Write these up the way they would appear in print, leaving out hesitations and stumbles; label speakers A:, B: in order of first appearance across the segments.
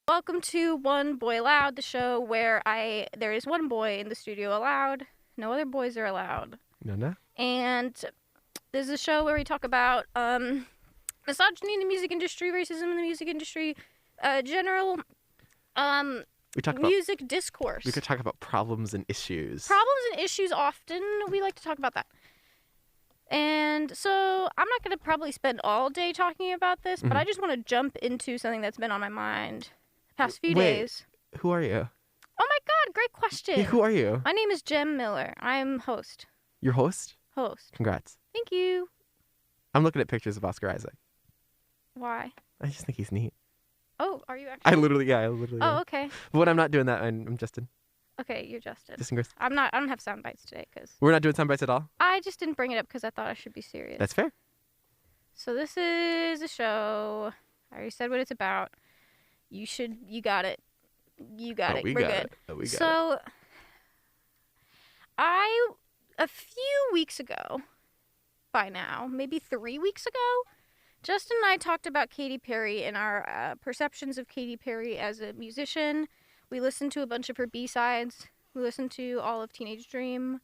A: Welcome to One Boy Allowed, the show where there is one boy in the studio allowed. No other boys are allowed.
B: No.
A: And this is a show where we talk about misogyny in the music industry, racism in the music industry, general
B: We talk about
A: music discourse.
B: we could talk about problems and issues.
A: Problems and issues often. We like to talk about that. And so I'm not going to probably spend all day talking about this, but I just want to jump into something that's been on my mind the past few days.
B: Who are you?
A: Oh my God, great question.
B: Yeah, who are you?
A: My name is Jem Miller. I'm host.
B: Your host?
A: Host.
B: Congrats.
A: Thank you.
B: I'm looking at pictures of Oscar Isaac.
A: Why?
B: I just think he's neat.
A: Oh, are you actually?
B: I literally
A: Oh,
B: am.
A: okay.
B: But when I'm not doing that, I'm Justin.
A: Okay, you're Justin.
B: Justin Grist.
A: I don't have sound bites today because
B: We're not doing sound bites at all?
A: I just didn't bring it up because I thought I should be serious.
B: That's fair.
A: So this is a show. I already said what it's about. You got it. You got it.
B: We
A: We're
B: got
A: good.
B: it. Oh, we got it.
A: So, a few weeks ago, by now, maybe 3 weeks ago, Justin and I talked about Katy Perry and our perceptions of Katy Perry as a musician. We listened to a bunch of her B-sides. We listened to all of Teenage Dream.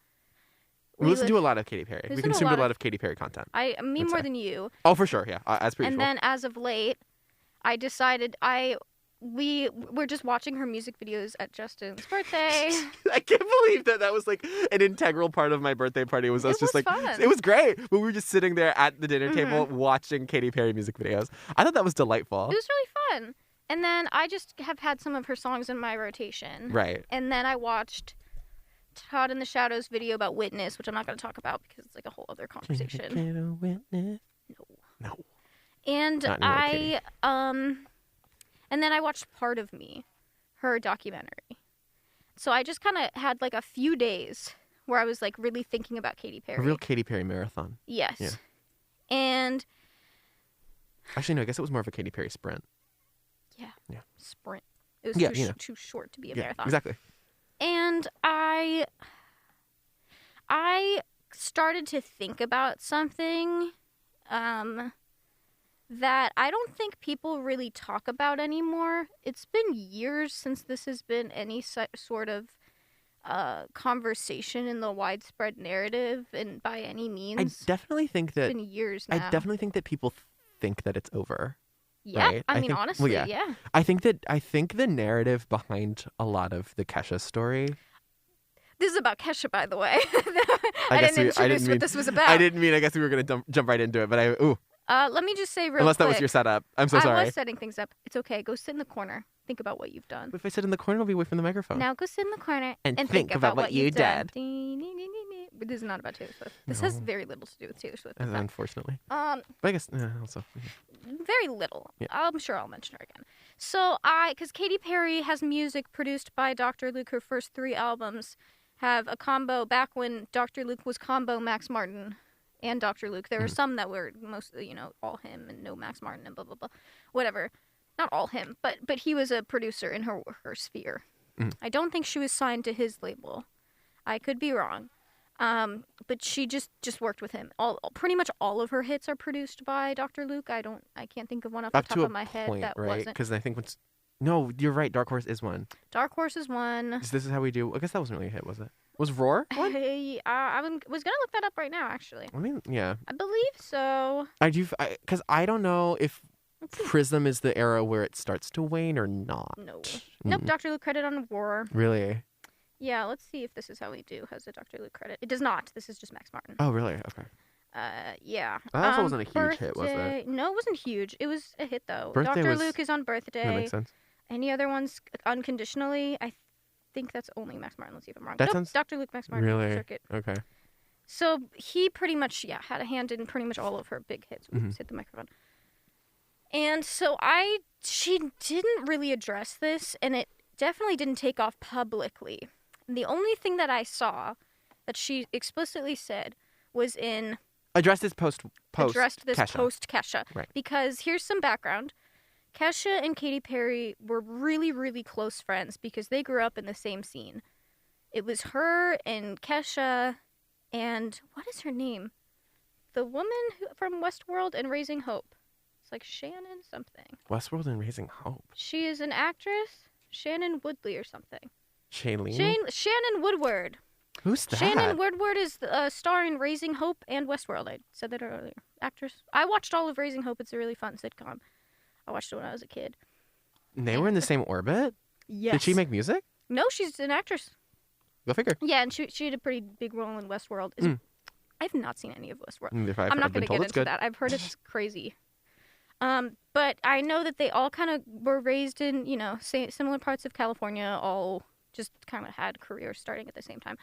B: We listen to a lot of Katy Perry. We consumed a lot of Katy Perry content.
A: Me more than you.
B: Oh, for sure, yeah. As per
A: And
B: usual.
A: then as of late, I decided we were just watching her music videos at Justin's birthday.
B: I can't believe that was like an integral part of my birthday party. Was us
A: It
B: just
A: was
B: like
A: fun.
B: it was great. But we were just sitting there at the dinner table watching Katy Perry music videos. I thought that was delightful.
A: It was really fun. And then I just have had some of her songs in my rotation.
B: Right.
A: And then I watched Todd in the Shadows video about Witness, which I'm not going to talk about because it's like a whole other conversation.
B: Get a witness. No.
A: And
B: Not anymore, Katy.
A: and then I watched Part of Me, her documentary. So I just kind of had like a few days where I was like really thinking about Katy Perry.
B: A real Katy Perry marathon.
A: Yes.
B: Yeah.
A: And
B: Actually, no. I guess it was more of a Katy Perry sprint.
A: yeah. Sprint. It was too short to be a marathon.
B: Exactly.
A: And I started to think about something that I don't think people really talk about anymore. It's been years since this has been any sort of conversation in the widespread narrative, and by any means.
B: I definitely think that
A: it's been years now.
B: I definitely think that people think that it's over.
A: Yeah,
B: right?
A: I mean,
B: think,
A: honestly,
B: well,
A: yeah.
B: I think the narrative behind a lot of the Kesha story.
A: This is about Kesha, by the way. I didn't introduce what this was about.
B: I didn't mean. I guess we were going to jump right into it, but
A: let me just say real
B: unless
A: quick.
B: that was your setup. I'm so sorry.
A: I was setting things up. It's okay. Go sit in the corner. Think about what you've done.
B: If I sit in the corner, I'll be away from the microphone.
A: Now go sit in the corner
B: And
A: and
B: think about what you
A: did. But this is not about Taylor Swift. This has
B: No.
A: very little to do with Taylor Swift. in fact.
B: Unfortunately.
A: Um,
B: But I guess also.
A: very little.
B: Yeah.
A: I'm sure I'll mention her again. So because Katy Perry has music produced by Dr. Luke, her first 3 albums have a combo. Back when Dr. Luke was combo Max Martin and Dr. Luke, there were some that were mostly, all him and no Max Martin and blah blah blah, whatever. Not all him, but he was a producer in her sphere. I don't think she was signed to his label. I could be wrong. But she just worked with him. Pretty much all of her hits are produced by Dr. Luke. I can't think of one off the
B: Up
A: top
B: to
A: of
B: a
A: my head
B: point,
A: that
B: right?
A: wasn't.
B: Because I think no, you're right. Dark Horse is one.
A: Dark Horse is one.
B: This is how we do. I guess that wasn't really a hit, was it? Was Roar one?
A: I was gonna look that up right now. Actually,
B: I mean, yeah.
A: I believe so.
B: Because I don't know if Prism is the era where it starts to wane or not.
A: No. Nope. Dr. Luke credit on War.
B: Really?
A: Yeah. Let's see if this is how we do. Has a Dr. Luke credit? It does not. This is just Max Martin.
B: Oh, really? Okay.
A: Yeah.
B: That also wasn't a huge hit, was it?
A: Birthday- No, it wasn't huge. It was a hit though.
B: Birthday
A: Dr.
B: was-
A: Luke is on Birthday.
B: That makes sense.
A: Any other ones? Unconditionally. I think that's only Max Martin. Let's see if I'm wrong.
B: That
A: Nope,
B: sounds-
A: Dr. Luke, Max Martin.
B: Really?
A: Circuit.
B: Okay.
A: So he pretty much, had a hand in pretty much all of her big hits. Oops, hit the microphone. And so she didn't really address this, and it definitely didn't take off publicly. And the only thing that I saw that she explicitly said was in
B: Addressed this post Kesha.
A: post Kesha.
B: Right.
A: Because here's some background. Kesha and Katy Perry were really, really close friends because they grew up in the same scene. It was her and Kesha and what is her name? The woman from Westworld and Raising Hope. like Shannon something.
B: Westworld and Raising Hope.
A: She is an actress, Shannon Woodley or something.
B: Shailene?
A: Shannon Woodward.
B: Who's that?
A: Shannon Woodward is the star in Raising Hope and Westworld. I said that earlier. Actress. I watched all of Raising Hope. It's a really fun sitcom. I watched it when I was a kid.
B: And they were in the same orbit?
A: Yes.
B: Did she make music?
A: No, she's an actress.
B: Go figure.
A: Yeah, and she had a pretty big role in Westworld. I've not seen any of Westworld. I'm not going to get into that. I've heard it's crazy. But I know that they all kind of were raised in, similar parts of California, all just kind of had careers starting at the same time.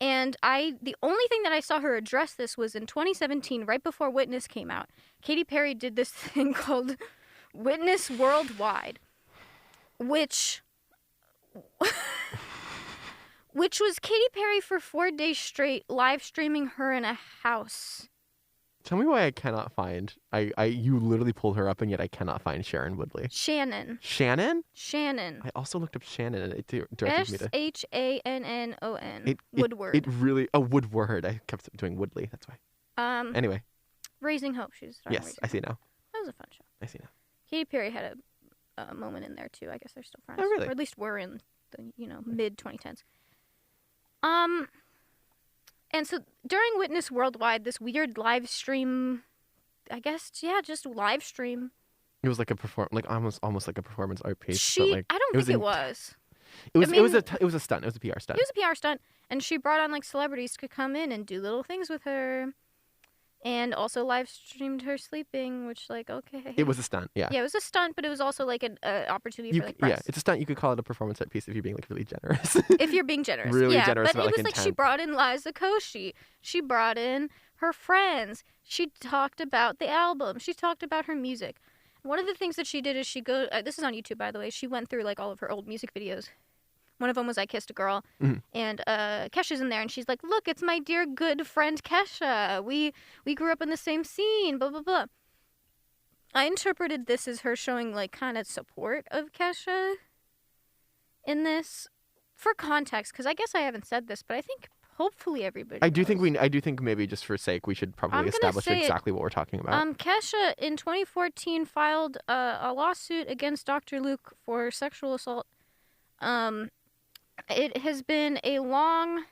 A: And the only thing that I saw her address this was in 2017, right before Witness came out. Katy Perry did this thing called Witness Worldwide, which was Katy Perry for 4 days straight live streaming her in a house.
B: Tell me why I cannot find. You literally pulled her up, and yet I cannot find Sharon Woodley.
A: Shannon.
B: Shannon?
A: Shannon.
B: I also looked up Shannon, and it directed me to
A: SHANNON. Woodward.
B: It really Woodward. I kept doing Woodley. That's why. Anyway.
A: Raising Hope. She's starring
B: Yes, I see now.
A: That was a fun show.
B: I see now. Katy
A: Perry had a moment in there too. I guess they're still friends.
B: Oh, really?
A: Or at least were in the mid 2010s. And so during Witness Worldwide, this weird live stream, I guess, just live stream.
B: It was like almost like a performance art piece.
A: I don't think it was.
B: It was a stunt. It was a PR stunt.
A: It was a PR stunt, and she brought on like celebrities to come in and do little things with her, and also live streamed her sleeping, which okay.
B: It was a stunt. Yeah.
A: Yeah, it was a stunt, but it was also like an opportunity for press.
B: Yeah, it's a stunt. You could call it a performance art piece if you're being like really generous.
A: If you're being generous,
B: really generous.
A: But
B: about,
A: it was like she brought in Liza Koshy. She brought in her friends. She talked about the album. She talked about her music. One of the things that she did is this is on YouTube, by the way. She went through like all of her old music videos. One of them was I Kissed a Girl, and Kesha's in there, and she's like, look, it's my dear good friend Kesha. We grew up in the same scene, blah, blah, blah. I interpreted this as her showing, like, kind of support of Kesha in this. For context, because I guess I haven't said this, but I think hopefully everybody
B: I do think maybe just for sake, we should probably establish exactly what we're talking about.
A: Kesha, in 2014, filed a lawsuit against Dr. Luke for sexual assault. It has been a long,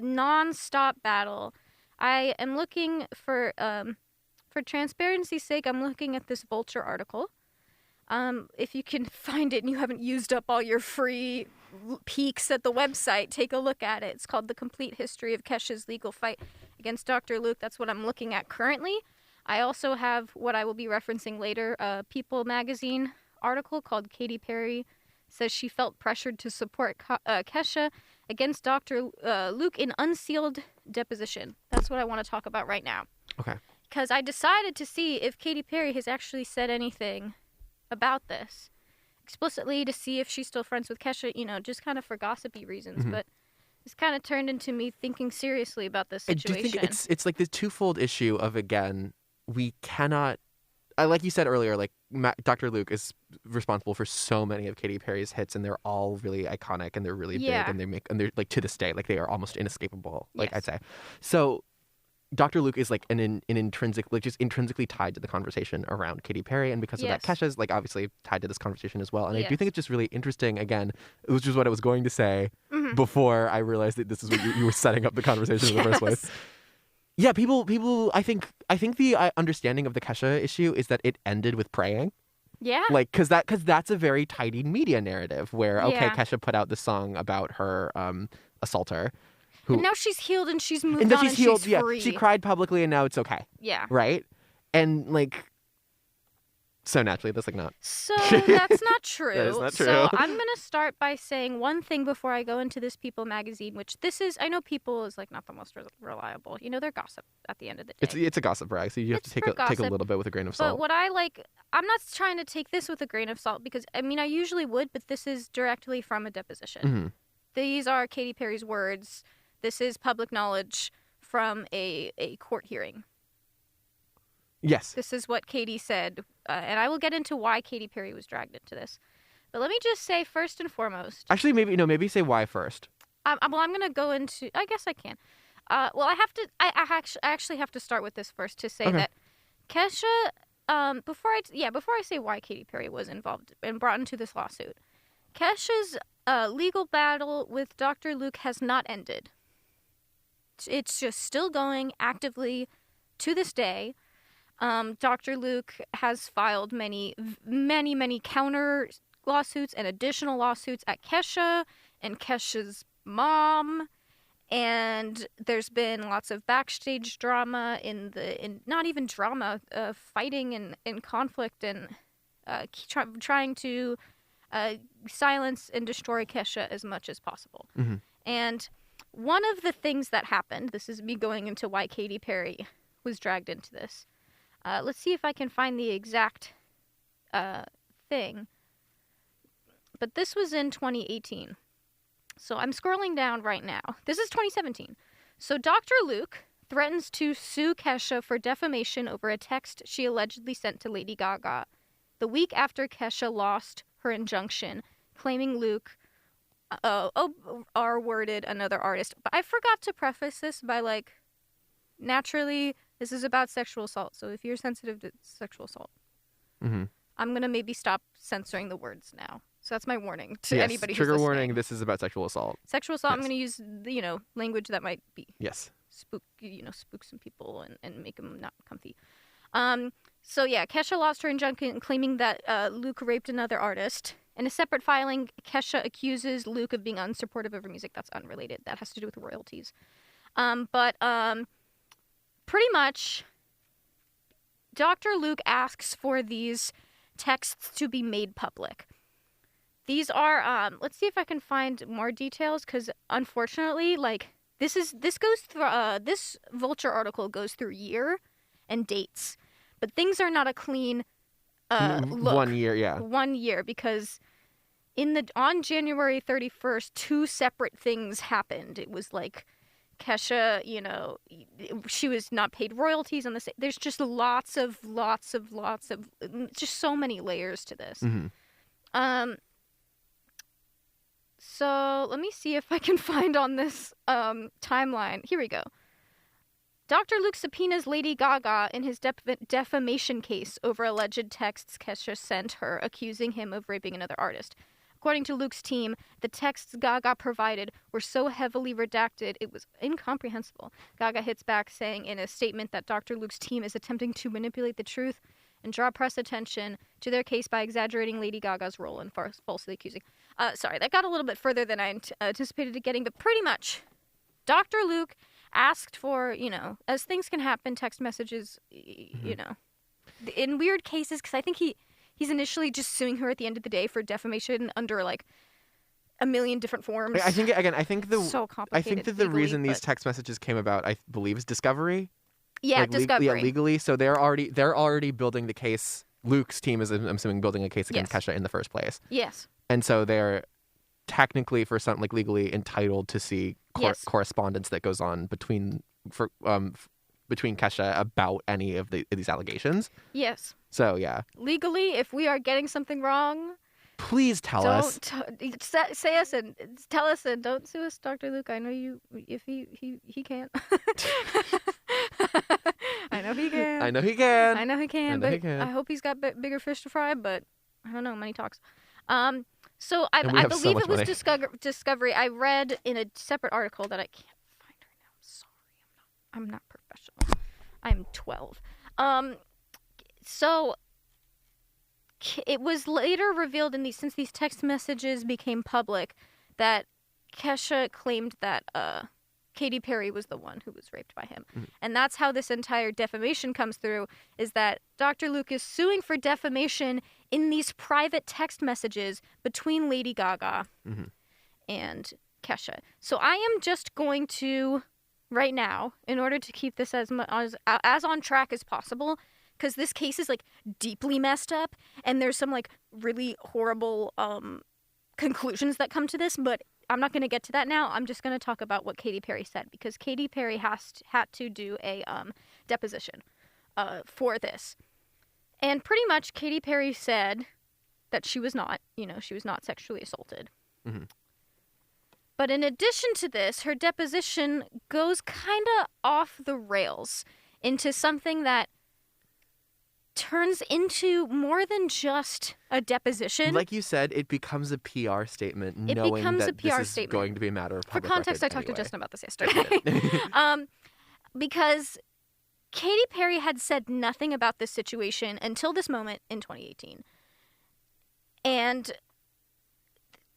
A: non-stop battle. I am looking for transparency's sake, I'm looking at this Vulture article. If you can find it and you haven't used up all your free peeks at the website, take a look at it. It's called The Complete History of Kesha's Legal Fight Against Dr. Luke. That's what I'm looking at currently. I also have what I will be referencing later, a People magazine article called Katy Perry Says she felt pressured to support Kesha against Dr. Luke in unsealed deposition. That's what I want to talk about right now.
B: Okay.
A: Because I decided to see if Katy Perry has actually said anything about this explicitly, to see if she's still friends with Kesha, just kind of for gossipy reasons. Mm-hmm. But it's kind of turned into me thinking seriously about this situation.
B: I do think it's like the twofold issue of, again, we cannot... like you said earlier, like Dr. Luke is responsible for so many of Katy Perry's hits, and they're all really iconic, and they're really big, and they're like to this day, like they are almost inescapable. Like I'd say, so Dr. Luke is like an intrinsic, like just intrinsically tied to the conversation around Katy Perry, and because of that, Kesha's like obviously tied to this conversation as well. And I do think it's just really interesting. Again, which is what I was going to say before I realized that this is what you were setting up the conversation in the first place. Yeah, people. I think the understanding of the Kesha issue is that it ended with praying.
A: Yeah.
B: Like, because that's a very tidy media narrative where Kesha put out this song about her assaulter,
A: and now she's healed and she's moved on and she's free.
B: She cried publicly and now it's okay.
A: Yeah.
B: Right. And like. So naturally, that's like not.
A: So that's not true.
B: That is not true.
A: So I'm going to start by saying one thing before I go into this People magazine, which this is, I know People is like not the most reliable. They're gossip at the end of the day.
B: It's a gossip rag, so you have to take a little bit with a grain of salt.
A: But what I like, I'm not trying to take this with a grain of salt because, I usually would, but this is directly from a deposition. Mm-hmm. These are Katy Perry's words. This is public knowledge from a court hearing.
B: Yes.
A: This is what Katy said, and I will get into why Katy Perry was dragged into this. But let me just say, first and foremost...
B: Actually, maybe say why first.
A: Well, I'm going to go into... I guess I can. I have to... I actually have to start with this first to say that Kesha before I say why Katy Perry was involved and brought into this lawsuit, Kesha's legal battle with Dr. Luke has not ended. It's just still going actively to this day. Dr. Luke has filed many counter lawsuits and additional lawsuits at Kesha and Kesha's mom. And there's been lots of backstage drama not even drama, fighting and conflict and trying to silence and destroy Kesha as much as possible.
B: Mm-hmm.
A: And one of the things that happened, this is me going into why Katy Perry was dragged into this. Let's see if I can find the exact thing. But this was in 2018. So I'm scrolling down right now. This is 2017. So Dr. Luke threatens to sue Kesha for defamation over a text she allegedly sent to Lady Gaga the week after Kesha lost her injunction, claiming Luke R-worded another artist. But I forgot to preface this by, naturally, this is about sexual assault. So if you're sensitive to sexual assault,
B: mm-hmm.
A: I'm going to maybe stop censoring the words now. So that's my warning to anybody who's
B: trigger
A: listening.
B: warning, this is about sexual assault.
A: Sexual assault,
B: Yes.
A: I'm going to use, language that might be spook some people and make them not comfy. So yeah, Kesha lost her injunction claiming that Luke raped another artist. In a separate filing, Kesha accuses Luke of being unsupportive of her music. That's unrelated. That has to do with royalties. But pretty much, Dr. Luke asks for these texts to be made public. These are, let's see if I can find more details, because unfortunately, this goes through, this Vulture article goes through year and dates, but things are not a clean look.
B: 1 year, yeah.
A: 1 year, because on January 31st, two separate things happened. It was Kesha, she was not paid royalties on this. There's just lots of, just so many layers to this.
B: Mm-hmm.
A: So let me see if I can find on this timeline. Here we go. Dr. Luke subpoenas Lady Gaga in his defamation case over alleged texts Kesha sent her accusing him of raping another artist. According to Luke's team, the texts Gaga provided were so heavily redacted it was incomprehensible. Gaga hits back, saying in a statement that Dr. Luke's team is attempting to manipulate the truth and draw press attention to their case by exaggerating Lady Gaga's role in falsely accusing. Sorry, that got a little bit further than I anticipated it getting, but pretty much, Dr. Luke asked for, as things can happen, text messages, in weird cases, because I think he's initially just suing her at the end of the day for defamation under, a million different forms.
B: I think
A: so complicated.
B: I think that the reason these text messages came about, I believe, is discovery.
A: Yeah, discovery.
B: Legally. So they're already building the case. Luke's team is, I'm assuming, building a case against Kesha in the first place.
A: Yes.
B: And so they're technically, for something legally entitled to see correspondence that goes on between Kesha about any of these allegations.
A: Yes.
B: So yeah.
A: Legally, if we are getting something wrong,
B: please tell us.
A: Say us and tell us and don't sue us, Dr. Luke. I know you. If he can't. I know he can.
B: I know he can.
A: I know he can. I hope he's got bigger fish to fry. But I don't know. Money talks. So I believe it was Discovery. I read in a separate article that I can't find right now. I'm sorry. I'm not professional. I'm 12. So it was later revealed since these text messages became public that Kesha claimed that Katy Perry was the one who was raped by him. Mm-hmm. And that's how this entire defamation comes through, is that Dr. Luke is suing for defamation in these private text messages between Lady Gaga and Kesha. So I am just going to, right now, in order to keep this as on track as possible, because this case is deeply messed up, and there's some really horrible conclusions that come to this, but I'm not going to get to that now. I'm just going to talk about what Katy Perry said, because Katy Perry had to do a deposition for this. And pretty much Katy Perry said that she was not sexually assaulted. Mm-hmm. But in addition to this, her deposition goes kind of off the rails into something that turns into more than just a deposition.
B: Like you said, it becomes a PR statement, knowing that this is going to be a matter of public
A: For context, I
B: record
A: talked to
B: anyway.
A: Justin about this yesterday. Because Katy Perry had said nothing about this situation until this moment in 2018. And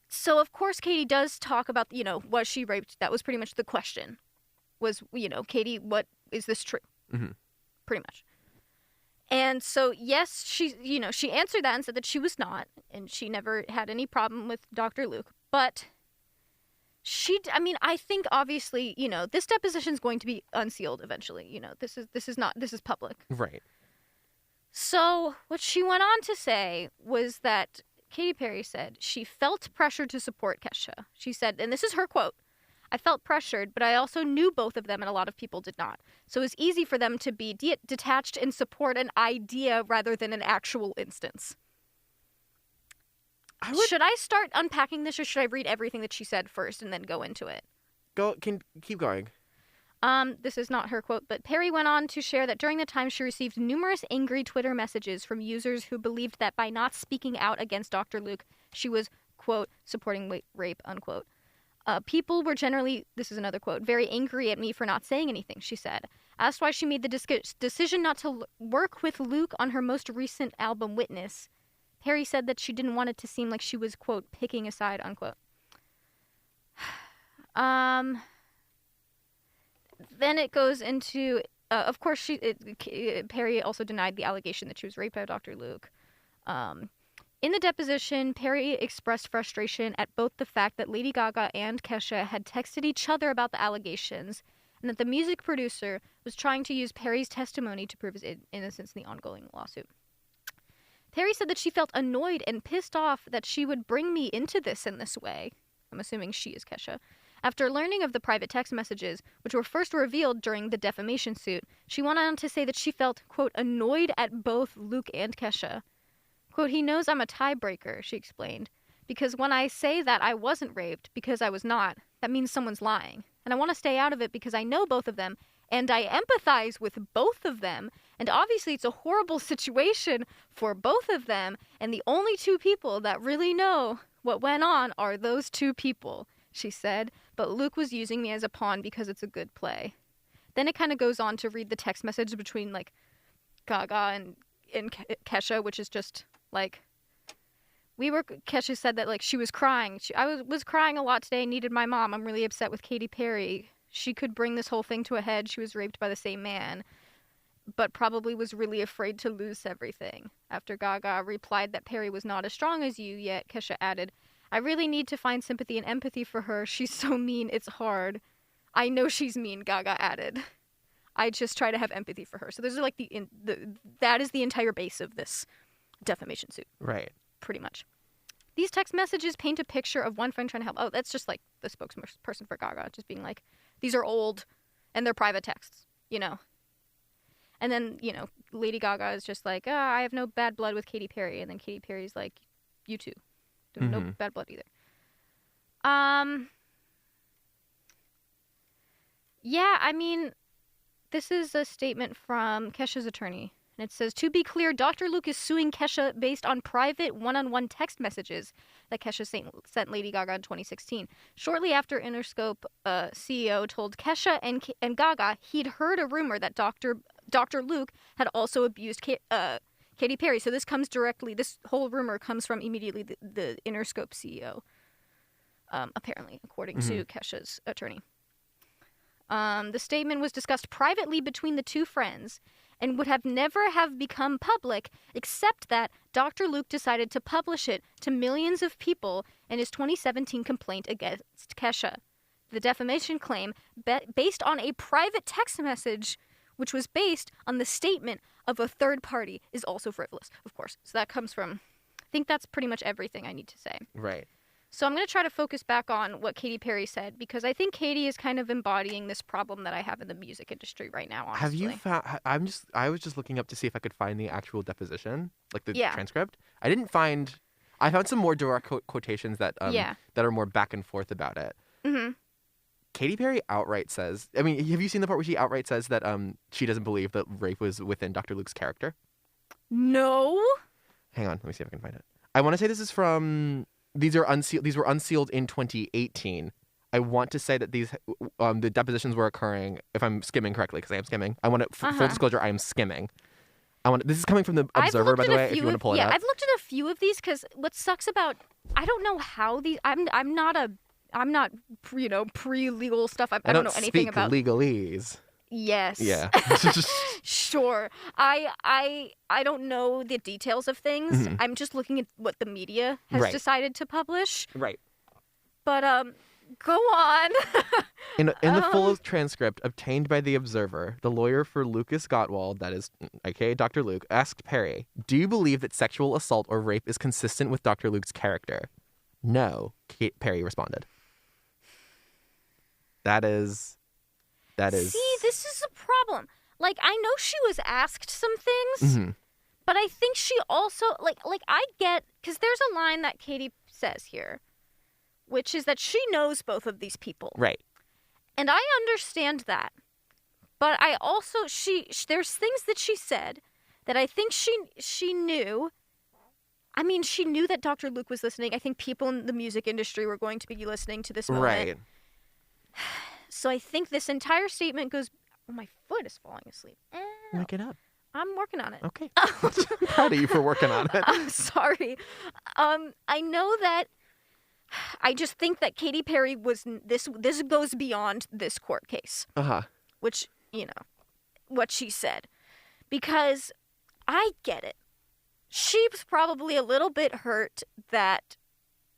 A: so, of course, Katy does talk about, was she raped? That was pretty much the question. Was, Katy, what, is this true?
B: Mm-hmm.
A: Pretty much. And so, yes, she answered that and said that she was not, and she never had any problem with Dr. Luke. But I think obviously, this deposition is going to be unsealed eventually. This is public.
B: Right.
A: So what she went on to say was that Katy Perry said she felt pressure to support Kesha. She said, and this is her quote, "I felt pressured, but I also knew both of them, and a lot of people did not. So it was easy for them to be detached and support an idea rather than an actual instance." Should I start unpacking this, or should I read everything that she said first and then go into it?
B: Keep going.
A: This is not her quote, but Perry went on to share that during the time she received numerous angry Twitter messages from users who believed that by not speaking out against Dr. Luke, she was, quote, supporting rape, unquote. People were generally, this is another quote, very angry at me for not saying anything, she said. Asked why she made the decision not to work with Luke on her most recent album, Witness, Perry said that she didn't want it to seem like she was, quote, picking a side, unquote. Then it goes into, of course, Perry also denied the allegation that she was raped by Dr. Luke. In the deposition, Perry expressed frustration at both the fact that Lady Gaga and Kesha had texted each other about the allegations, and that the music producer was trying to use Perry's testimony to prove his innocence in the ongoing lawsuit. Perry said that she felt annoyed and pissed off that she would bring me into this in this way. I'm assuming she is Kesha. After learning of the private text messages, which were first revealed during the defamation suit, she went on to say that she felt, quote, annoyed at both Luke and Kesha. Quote, "He knows I'm a tiebreaker," she explained, "because when I say that I wasn't raped because I was not, that means someone's lying. And I want to stay out of it because I know both of them, and I empathize with both of them, and obviously it's a horrible situation for both of them, and the only two people that really know what went on are those two people," she said, "but Luke was using me as a pawn because it's a good play." Then it kind of goes on to read the text message between, like, Gaga and Kesha, which is just, like, Kesha said that, like, she was crying. I was crying a lot today, needed my mom. I'm really upset with Katy Perry. She could bring this whole thing to a head. She was raped by the same man, but probably was really afraid to lose everything. After Gaga replied that Perry was not as strong as you, yet Kesha added, "I really need to find sympathy and empathy for her. She's so mean, it's hard." "I know she's mean," Gaga added. "I just try to have empathy for her." So those are like that is the entire base of this defamation suit.
B: Right.
A: Pretty much. These text messages paint a picture of one friend trying to help. Oh, that's just like the spokesperson for Gaga, just being like, these are old and they're private texts, And then, Lady Gaga is just like, I have no bad blood with Katy Perry. And then Katy Perry's like, you too. No bad blood either. Yeah, I mean, this is a statement from Kesha's attorney. And it says, "To be clear, Dr. Luke is suing Kesha based on private one-on-one text messages that Kesha sent Lady Gaga in 2016. Shortly after Interscope CEO told Kesha and Gaga he'd heard a rumor that Dr. Luke had also abused Katy Perry." So this whole rumor comes from immediately the Interscope CEO, apparently, according to Kesha's attorney. The statement was discussed privately between the two friends and would have never have become public except that Dr. Luke decided to publish it to millions of people in his 2017 complaint against Kesha. The defamation claim, based on a private text message, which was based on the statement of a third party, is also frivolous, of course. So that comes from, I think that's pretty much everything I need to say.
B: Right.
A: So I'm going to try to focus back on what Katy Perry said, because I think Katy is kind of embodying this problem that I have in the music industry right now, honestly.
B: Have you found... I was just looking up to see if I could find the actual deposition, like the transcript. I found some more direct quotations that are more back and forth about it.
A: Mm-hmm.
B: Katy Perry outright says... I mean, have you seen the part where she outright says that she doesn't believe that rape was within Dr. Luke's character?
A: No.
B: Hang on, let me see if I can find it. I want to say this is from. These were unsealed in 2018. I want to say that these the depositions were occurring. If I'm skimming correctly, because I am skimming. I want to full disclosure. I am skimming. This is coming from the Observer, by the way. If you want to pull it up.
A: Yeah, I've looked at a few of these because what sucks about I don't know how these. I'm not pre-legal stuff. I don't know anything about
B: legalese.
A: Yes.
B: Yeah.
A: Sure. I don't know the details of things.
B: Mhm.
A: I'm just looking at what the media has decided to publish.
B: Right.
A: But go on.
B: In the full transcript obtained by the Observer, the lawyer for Lucas Gottwald, that is, aka Dr. Luke, asked Perry, "Do you believe that sexual assault or rape is consistent with Dr. Luke's character?" "No," Perry responded. That is.
A: See, this is a problem. Like, I know she was asked some things,
B: Mhm.
A: but I think she also, like I get, because there's a line that Katie says here, which is that she knows both of these people.
B: Right.
A: And I understand that. But I also, there's things that she said that I think she knew. I mean, she knew that Dr. Luke was listening. I think people in the music industry were going to be listening to this moment.
B: Right.
A: So I think this entire statement goes... Oh, my foot is falling asleep.
B: Wake it up.
A: I'm working on it.
B: Okay. I'm proud of you for working on it.
A: I'm sorry. I know that... I just think that Katy Perry was... This goes beyond this court case.
B: Uh-huh.
A: Which, what she said. Because I get it. She's probably a little bit hurt that,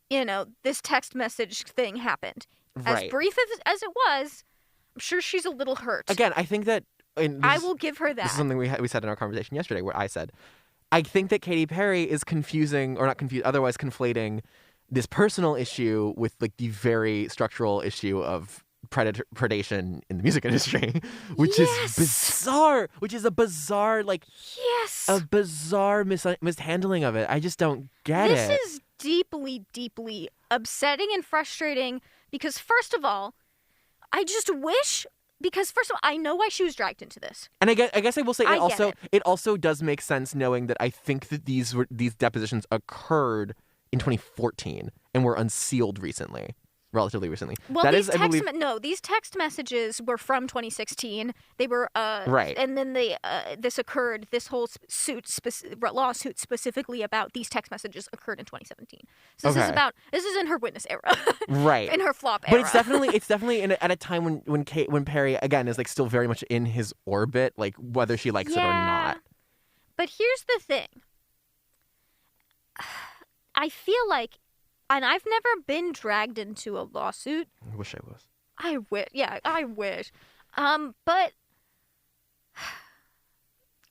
A: this text message thing happened.
B: Right.
A: As brief as it was, I'm sure she's a little hurt.
B: Again, I think that...
A: I will give her that.
B: This is something we said in our conversation yesterday, where I said, I think that Katy Perry is otherwise conflating this personal issue with like the very structural issue of predation in the music industry, which is bizarre. Which is a bizarre, mishandling of it. I just don't get it.
A: This is deeply, deeply upsetting and frustrating because, first of all, I just wish... Because, first of all, I know why she was dragged into this.
B: And I guess I will say
A: it
B: also does make sense knowing that I think that these depositions occurred in 2014 and were unsealed relatively recently.
A: Well, these text messages were from 2016. They were
B: right,
A: and then this occurred. This whole lawsuit specifically about these text messages occurred in 2017. So this is in her witness era,
B: right?
A: In her flop era.
B: But it's definitely at a time when Perry again is like still very much in his orbit, like whether she likes it or not.
A: But here's the thing. I feel like. And I've never been dragged into a lawsuit.
B: I wish I was.
A: I wish. Yeah, I wish. But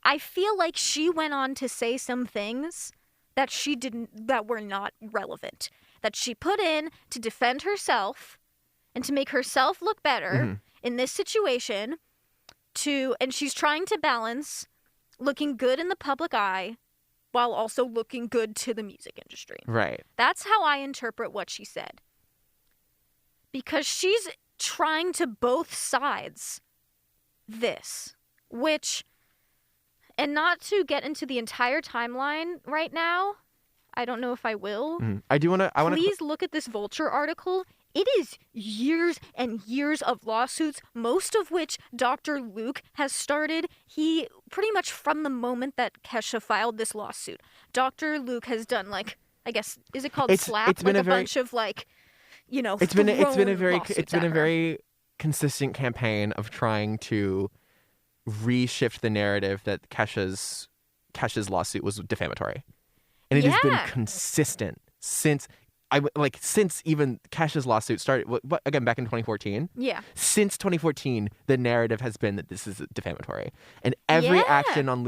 A: I feel like she went on to say some things that that were not relevant. That she put in to defend herself and to make herself look better in this situation. And she's trying to balance looking good in the public eye while also looking good to the music industry.
B: Right.
A: That's how I interpret what she said. Because she's trying to both sides this, and not to get into the entire timeline right now, I don't know if I will.
B: I do want to...
A: Please look at this Vulture article. It is years and years of lawsuits, most of which Dr. Luke has started. He pretty much from the moment that Kesha filed this lawsuit, Dr. Luke has done is it called slap?
B: It's been a
A: bunch of
B: It's been a very consistent campaign of trying to reshift the narrative that Kesha's lawsuit was defamatory, and it has been consistent since. Since even Kesha's lawsuit started, again, back in 2014?
A: Yeah.
B: Since 2014, the narrative has been that this is defamatory. And every action on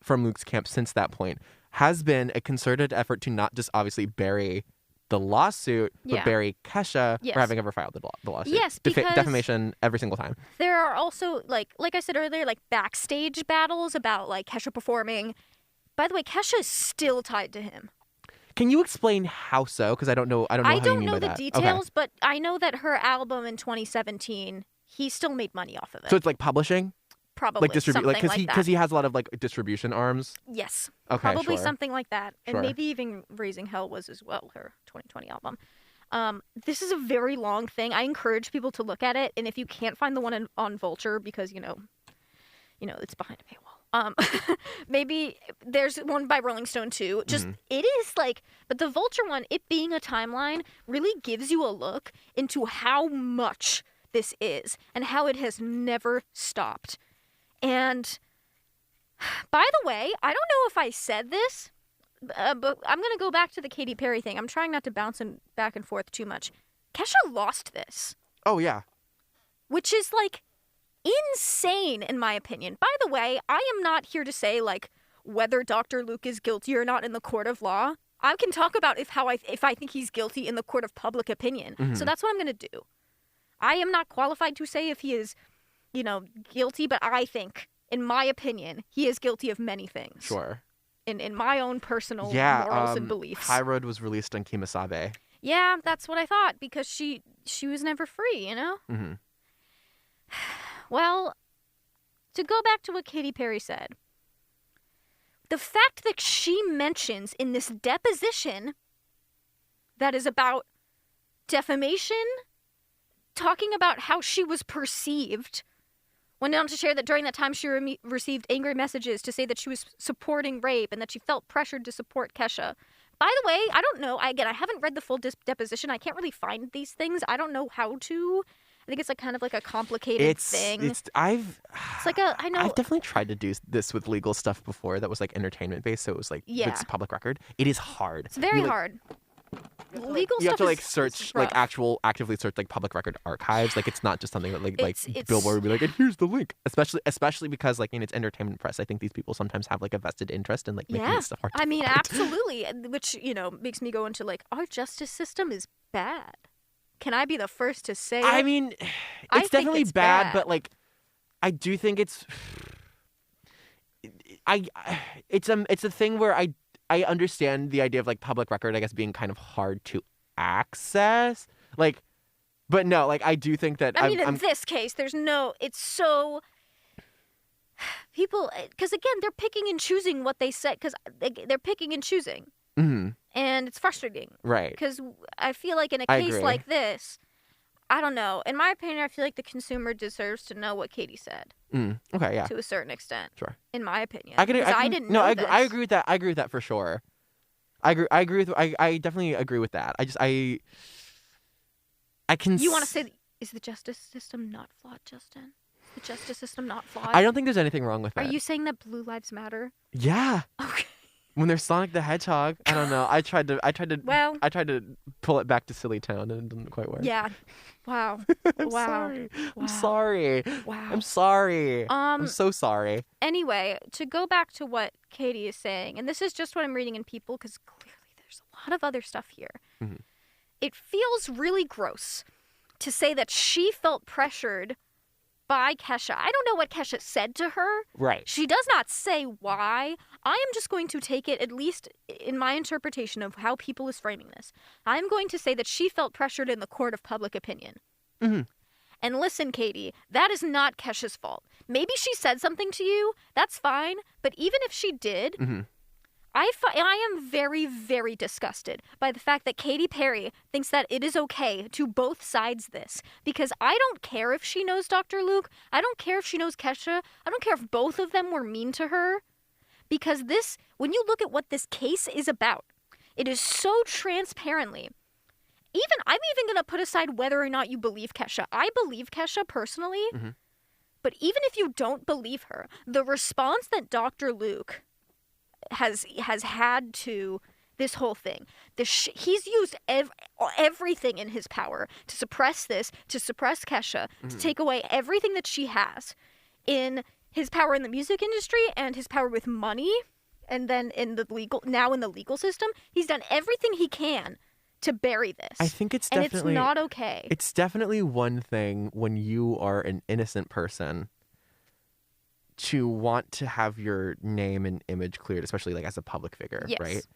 B: from Luke's camp since that point has been a concerted effort to not just obviously bury the lawsuit, but bury Kesha for having ever filed the lawsuit.
A: Yes, because
B: defamation every single time.
A: There are also, like I said earlier, backstage battles about, Kesha performing. By the way, Kesha is still tied to him.
B: Can you explain how so? Because I don't know. I don't know
A: the details, but I know that her album in 2017, he still made money off of it.
B: So it's like publishing?
A: Probably something like that.
B: Because he has a lot of like distribution arms.
A: Yes.
B: Okay,
A: Probably
B: sure.
A: something like that. And
B: Sure.
A: maybe even Raising Hell was as well, her 2020 album. This is a very long thing. I encourage people to look at it. And if you can't find the one on Vulture because, you know, it's behind a paywall. Maybe there's one by Rolling Stone too. Just, it is like, but the Vulture one, it being a timeline, really gives you a look into how much this is and how it has never stopped. And by the way, I don't know if I said this, but I'm going to go back to the Katy Perry thing. I'm trying not to bounce back and forth too much. Kesha lost this.
B: Oh, yeah.
A: Which is like insane in my opinion. By the way, I am not here to say like whether Dr. Luke is guilty or not in the court of law. I can talk about if I think he's guilty in the court of public opinion. So that's what I'm going to do. I am not qualified to say if he is, guilty, but I think, in my opinion, he is guilty of many things.
B: Sure.
A: In my own personal morals and beliefs.
B: High Road was released on Kemosabe.
A: Yeah, that's what I thought, because she was never free, you know?
B: Mm-hmm.
A: Well, to go back to what Katy Perry said, the fact that she mentions in this deposition that is about defamation, talking about how she was perceived, went on to share that during that time she received angry messages to say that she was supporting rape and that she felt pressured to support Kesha. By the way, I don't know. I haven't read the full deposition. I can't really find these things. I don't know how to. I think it's like kind of like a complicated thing. I've
B: definitely tried to do this with legal stuff before that was like entertainment based, so it was like it's public record. It is hard.
A: It's very hard. Legal
B: you
A: stuff
B: have to like search like actively search like public record archives. Like it's not just something that like Billboard would be like, and here's the link. Especially because like in its entertainment press, I think these people sometimes have like a vested interest in like making this stuff hard.
A: I mean, absolutely, which makes me go into like our justice system is bad. Can I be the first to say?
B: I mean, it's definitely bad, but like I do think it's a thing where I understand the idea of like public record, I guess, being kind of hard to access. Like, but no, like I do think that
A: in this case, it's so people, because again, they're picking and choosing what they said, because they're picking and choosing.
B: Mm-hmm.
A: And it's frustrating.
B: Right.
A: Because I feel like in a case like this, I don't know. In my opinion, I feel like the consumer deserves to know what Katy said.
B: Okay, yeah.
A: To a certain extent.
B: Sure.
A: In my opinion.
B: I didn't know this. I agree with that. I agree with that for sure. I definitely agree with that. I can.
A: You want to say, is the justice system not flawed, Justin? The justice system not flawed?
B: I don't think there's anything wrong with that.
A: Are you saying that blue lives matter?
B: Yeah.
A: Okay.
B: When there's Sonic the Hedgehog, I don't know. I tried to pull it back to Silly Town and it didn't quite work.
A: Yeah. Wow.
B: I'm sorry.
A: Wow.
B: I'm sorry. I'm so sorry.
A: Anyway, to go back to what Katy is saying, and this is just what I'm reading in People, because clearly there's a lot of other stuff here.
B: Mm-hmm.
A: It feels really gross to say that she felt pressured by Kesha. I don't know what Kesha said to her.
B: Right.
A: She does not say why. I am just going to take it, at least in my interpretation of how People is framing this. I'm going to say that she felt pressured in the court of public opinion.
B: Mm-hmm.
A: And listen, Katy, that is not Kesha's fault. Maybe she said something to you. That's fine. But even if she did, I am very, very disgusted by the fact that Katy Perry thinks that it is okay to both sides this. Because I don't care if she knows Dr. Luke. I don't care if she knows Kesha. I don't care if both of them were mean to her. Because this, when you look at what this case is about, it is so transparently. I'm even going to put aside whether or not you believe Kesha. I believe Kesha personally. Mm-hmm. But even if you don't believe her, the response that Dr. Luke has had to this whole thing. He's used everything in his power to suppress this, to suppress Kesha, to take away everything that she has in his power in the music industry and his power with money, and then in the legal system. He's done everything he can to bury this.
B: I think it's definitely...
A: And it's not okay.
B: It's definitely one thing when you are an innocent person to want to have your name and image cleared, especially like as a public figure,
A: yes.
B: Right?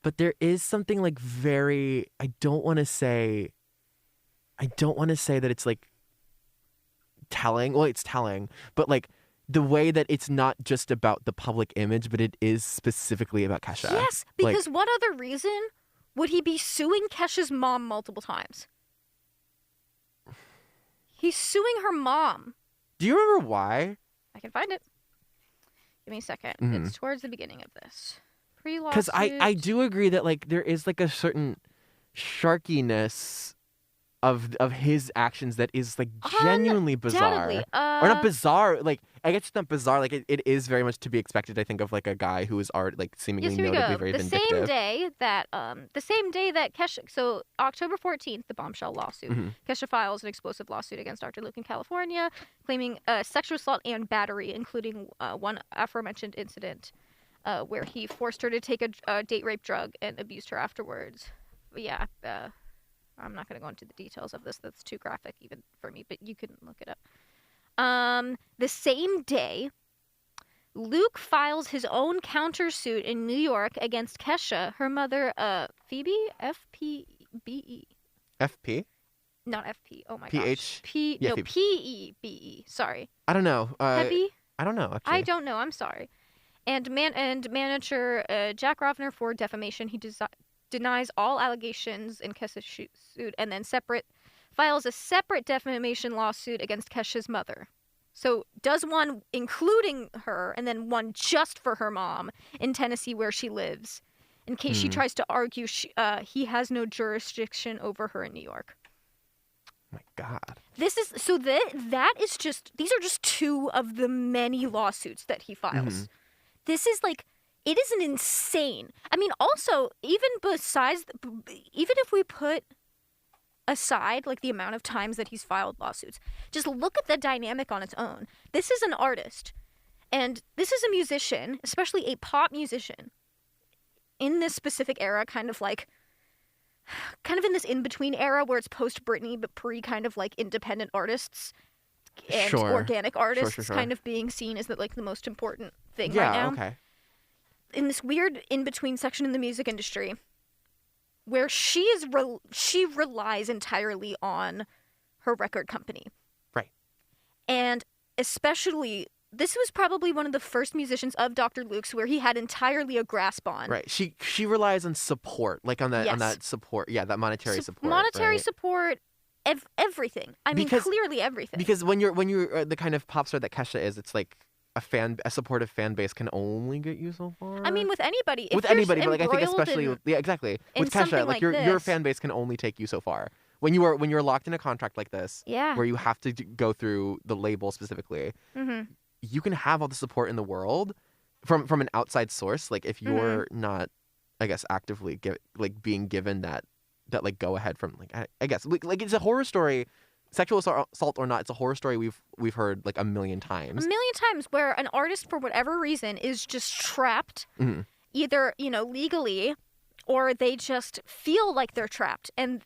B: But there is something like very... I don't want to say that it's like telling. Well, it's telling, but like the way that it's not just about the public image, but it is specifically about Kesha.
A: Yes, because what other reason would he be suing Kesha's mom multiple times? He's suing her mom.
B: Do you remember why?
A: I can find it. Give me a second.
B: Mm-hmm.
A: It's towards the beginning of this. Pre-lawsuit.
B: Because I do agree that like there is like a certain sharkiness of his actions that is like genuinely bizarre.
A: Undoubtedly.
B: Or not bizarre, like I guess it's not bizarre, like it is very much to be expected, I think, of like a guy who is like seemingly
A: Yes, here we
B: notably
A: go.
B: very
A: the
B: vindictive.
A: same day that Kesha, so October 14th, the bombshell lawsuit,
B: Mm-hmm.
A: Kesha files an explosive lawsuit against Dr. Luke in California, claiming sexual assault and battery, including one aforementioned incident where he forced her to take a date rape drug and abused her afterwards. But yeah, I'm not going to go into the details of this. That's too graphic even for me, but you can look it up. The same day, Luke files his own countersuit in New York against Kesha, her mother, Phoebe, F-P-B-E.
B: FP?
A: Not F-P, oh my
B: PH?
A: gosh.
B: Yeah,
A: No,
B: Phoebe.
A: P-E-B-E, sorry.
B: I don't know.
A: Peppy?
B: I don't know, actually.
A: I don't know, I'm sorry. And manager Jack Rovner for defamation. He denies all allegations in Kesha's suit and then files a separate defamation lawsuit against Kesha's mother. So does one including her and then one just for her mom in Tennessee where she lives in case she tries to argue he has no jurisdiction over her in New York.
B: Oh my God.
A: This is that is just, these are just two of the many lawsuits that he files.
B: Mm-hmm.
A: This is like, it is an insane. I mean, also, even if we put aside like the amount of times that he's filed lawsuits, just look at the dynamic on its own. This is an artist, and this is a musician, especially a pop musician, in this specific era, kind of in this in-between era where it's post-Britney but pre kind of like independent artists and
B: Sure.
A: organic artists
B: Sure.
A: kind of being seen as the most important thing
B: Yeah,
A: right now.
B: okay.
A: In this weird in-between section in the music industry where she relies entirely on her record company.
B: Right.
A: And especially, this was probably one of the first musicians of Dr. Luke's where he had entirely a grasp on.
B: Right. She relies on support, like on that
A: Yes.
B: on that support. Yeah, that monetary support.
A: Monetary
B: right?
A: support, everything. I mean, clearly everything.
B: Because when you're the kind of pop star that Kesha is, it's like a supportive fan base can only get you so far.
A: I mean, with anybody.
B: But like I think especially
A: with
B: exactly
A: in
B: with Kesha,
A: something
B: like
A: like
B: your
A: this.
B: fan base can only take you so far. When you're locked in a contract like this,
A: Yeah.
B: where you have to go through the label specifically,
A: Mm-hmm.
B: you can have all the support in the world from an outside source. Like if you're not, I guess, actively being given that like go ahead from I guess like it's a horror story. Sexual assault or not, it's a horror story we've heard like a million times.
A: A million times where an artist, for whatever reason, is just trapped, either, legally, or they just feel like they're trapped. And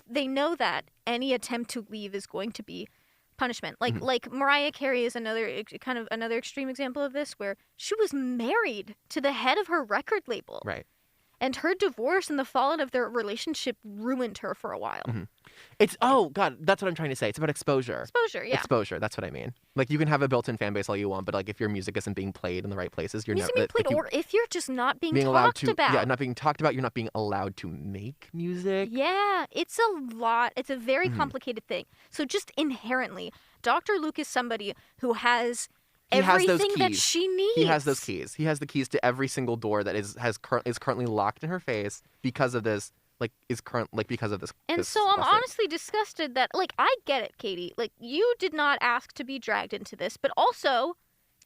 A: they know that any attempt to leave is going to be punishment. Like Mariah Carey is another extreme example of this, where she was married to the head of her record label.
B: Right.
A: And her divorce and the fallout of their relationship ruined her for a while.
B: It's God, that's what I'm trying to say. It's about exposure.
A: Exposure, yeah.
B: Exposure, that's what I mean. Like you can have a built-in fan base all you want, but like if your music isn't being played in the right places, you're
A: Music
B: never
A: being played, or if you're just not being
B: allowed
A: talked
B: to
A: about.
B: Yeah, not being talked about, you're not being allowed to make music.
A: Yeah, it's a lot. It's a very complicated thing. So just inherently, Dr. Luke is somebody who has everything that she needs.
B: He has those keys. He has the keys to every single door that is currently locked in her face because of this. Because of this.
A: And
B: this
A: so I'm
B: lawsuit.
A: honestly disgusted that, I get it, Katie. You did not ask to be dragged into this, but also,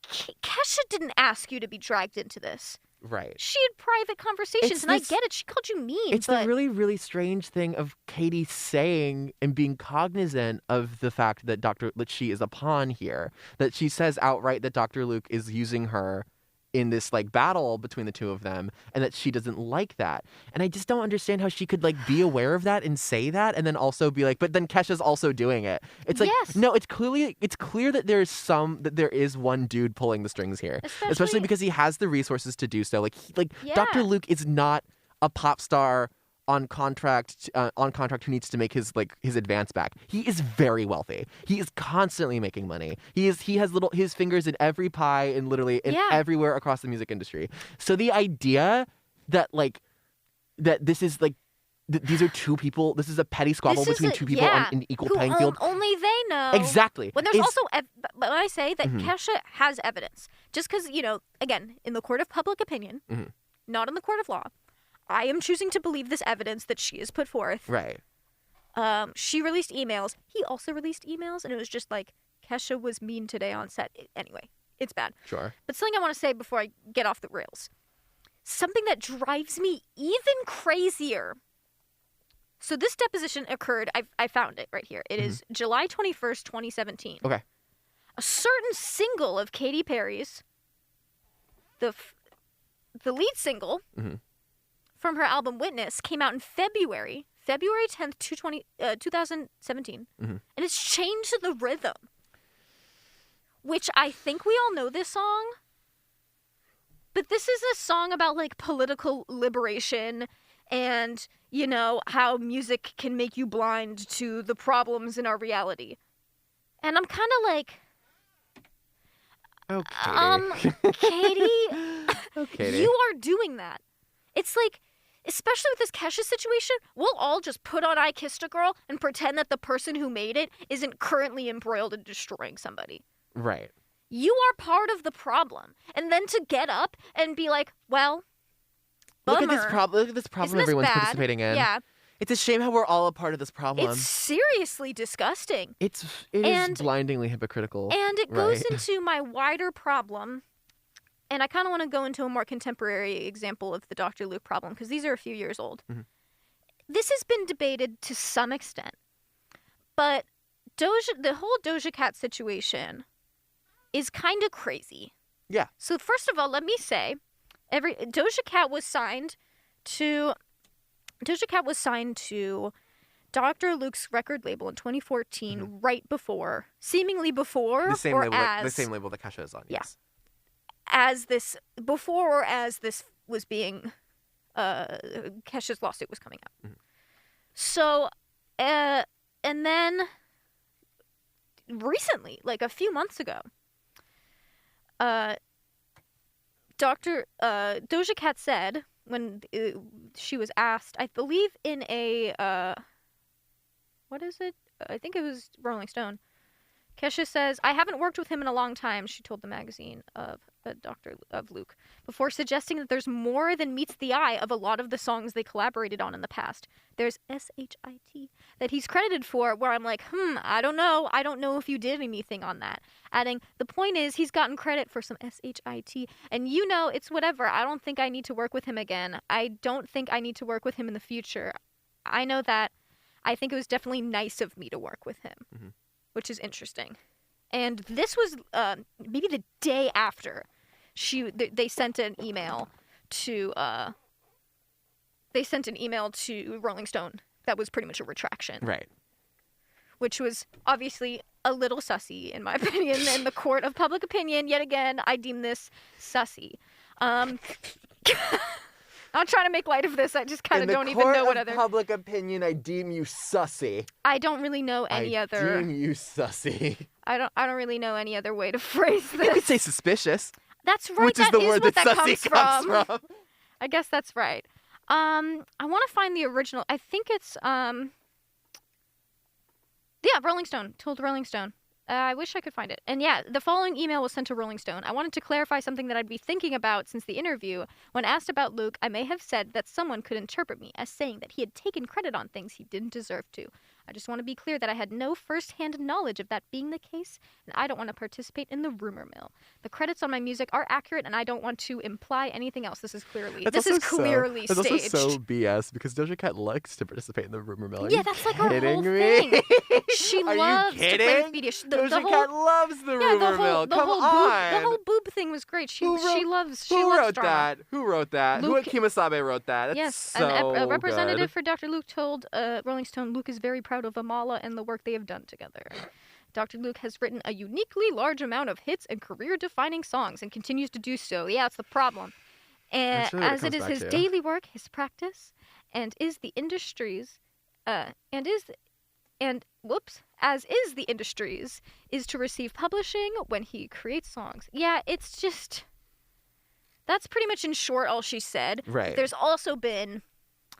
A: Kesha didn't ask you to be dragged into this.
B: Right.
A: She had private conversations, I get it. She called you mean.
B: It's the really, really strange thing of Katie saying and being cognizant of the fact that that she is a pawn here. That she says outright that Dr. Luke is using her in this battle between the two of them, and that she doesn't like that. And I just don't understand how she could be aware of that and say that, and then also be but then Kesha's also doing it. It's
A: Yes.
B: no, it's clear that there is one dude pulling the strings here, especially because he has the resources to do so.
A: Yeah.
B: Dr. Luke is not a pop star on contract who needs to make his advance back. He is very wealthy. He is constantly making money. He has his fingers in every pie and literally everywhere across the music industry. So the idea that that this is these are two people. This is a petty squabble between two people on an equal playing field.
A: Only they know.
B: Exactly.
A: When there's also, when I say that Kesha has evidence, just because, again, in the court of public opinion, not in the court of law, I am choosing to believe this evidence that she has put forth.
B: Right.
A: She released emails. He also released emails, and it was just Kesha was mean today on set. Anyway, it's bad.
B: Sure.
A: But something I want to say before I get off the rails. Something that drives me even crazier. So this deposition occurred, I found it right here. It is July 21st, 2017.
B: Okay.
A: A certain single of Katy Perry's, the lead single from her album Witness, came out in February 10th, 2017. And it's changed the rhythm, which I think we all know this song. But this is a song about political liberation and, how music can make you blind to the problems in our reality. And I'm kind of Katy,
B: Katy,
A: you are doing that. It's especially with this Kesha situation, we'll all just put on I Kissed a Girl and pretend that the person who made it isn't currently embroiled in destroying somebody.
B: Right.
A: You are part of the problem. And then to get up and be well, bummer.
B: Look at this problem everyone's participating in.
A: Yeah.
B: It's a shame how we're all a part of this problem.
A: It's seriously disgusting.
B: It is blindingly hypocritical.
A: And it goes into my wider problem. And I kind of want to go into a more contemporary example of the Dr. Luke problem, because these are a few years old. This has been debated to some extent. But the whole Doja Cat situation is kind of crazy.
B: Yeah.
A: So first of all, let me say, Doja Cat was signed to Dr. Luke's record label in 2014, seemingly before
B: the same
A: or
B: label,
A: as
B: the same label that Kesha is on.
A: Yeah.
B: Yes.
A: As this was being, Kesha's lawsuit was coming out. So, and then recently, a few months ago, Doja Cat said, when she was asked, I believe in a, what is it? I think it was Rolling Stone. Kesha says, I haven't worked with him in a long time, she told the magazine of Luke, before suggesting that there's more than meets the eye of a lot of the songs they collaborated on in the past. There's S.H.I.T. that he's credited for, where I'm I don't know. I don't know if you did anything on that. Adding, the point is, he's gotten credit for some S.H.I.T. And it's whatever. I don't think I need to work with him again. I don't think I need to work with him in the future. I know that. I think it was definitely nice of me to work with him, which is interesting. And this was maybe the day after they sent an email to Rolling Stone that was pretty much a retraction.
B: Right.
A: Which was obviously a little sussy, in my opinion. In the court of public opinion, yet again, I deem this sussy. I'm trying to make light of this. I just kind of don't even know what other...
B: In the court of public opinion, I deem you sussy.
A: I don't really know any other...
B: I deem you sussy.
A: I don't really know any other way to phrase this.
B: You could say suspicious.
A: That's right.
B: Which is the word that sussy comes from.
A: I guess that's right. I want to find the original. I think it's... Yeah, Rolling Stone. Told Rolling Stone. I wish I could find it. And yeah, the following email was sent to Rolling Stone. I wanted to clarify something that I'd be thinking about since the interview. When asked about Luke, I may have said that someone could interpret me as saying that he had taken credit on things he didn't deserve to. I just want to be clear that I had no first-hand knowledge of that being the case, and I don't want to participate in the rumor mill. The credits on my music are accurate, and I don't want to imply anything else. This is clearly staged.
B: That's also so BS, because Doja Cat likes to participate in the rumor mill.
A: Yeah, that's her whole thing. She loves to play with media.
B: Doja Cat loves the rumor mill. Come on.
A: The whole boob thing was great. She loves
B: drama.
A: That?
B: Who wrote that?
A: Luke,
B: Kimasabe wrote that. That's
A: yes,
B: so
A: a representative
B: good.
A: for Dr. Luke told Rolling Stone, Luke is very proud of Amala and the work they have done together. Dr. Luke has written a uniquely large amount of hits and career-defining songs and continues to do so. Yeah, that's the problem. And as it is his daily work, his practice, and is the industry's as is the industry's is to receive publishing when he creates songs. Yeah, it's just that's pretty much in short all she said.
B: Right.
A: There's also been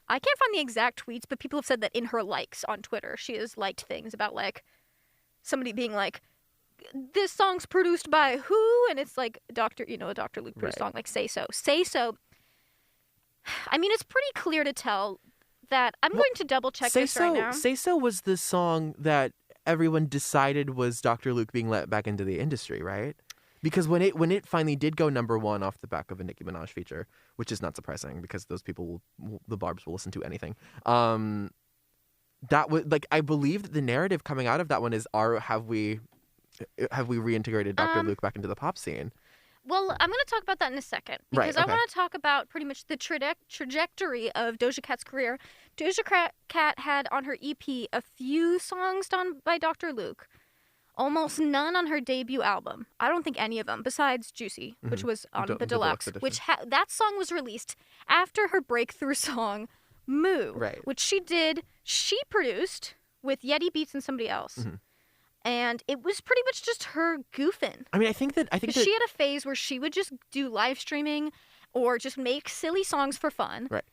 A: I can't find the exact tweets, but people have said that in her likes on Twitter, she has liked things about like somebody being like, this song's produced by who? And it's like a Dr. Luke produced song like Say So. Say So. I mean, it's pretty clear to tell that I'm going to double check this right now.
B: Say So was the song that everyone decided was Dr. Luke being let back into the industry, right? Because when it finally did go number one off the back of a Nicki Minaj feature, which is not surprising because those people, the Barbs, will listen to anything. That was like I believe that the narrative coming out of that one is have we reintegrated Dr. Luke back into the pop scene?
A: Well, I'm going to talk about that in a second because I want to talk about pretty much the trajectory of Doja Cat's career. Doja Cat had on her EP a few songs done by Dr. Luke, almost none on her debut album. I don't think any of them, besides Juicy, which was on the deluxe, which that song was released after her breakthrough song Moo, which she produced with Yeti Beats and somebody else. Mm-hmm. And it was pretty much just her goofing.
B: I mean, I think that
A: she had a phase where she would just do live streaming or just make silly songs for fun.
B: Right.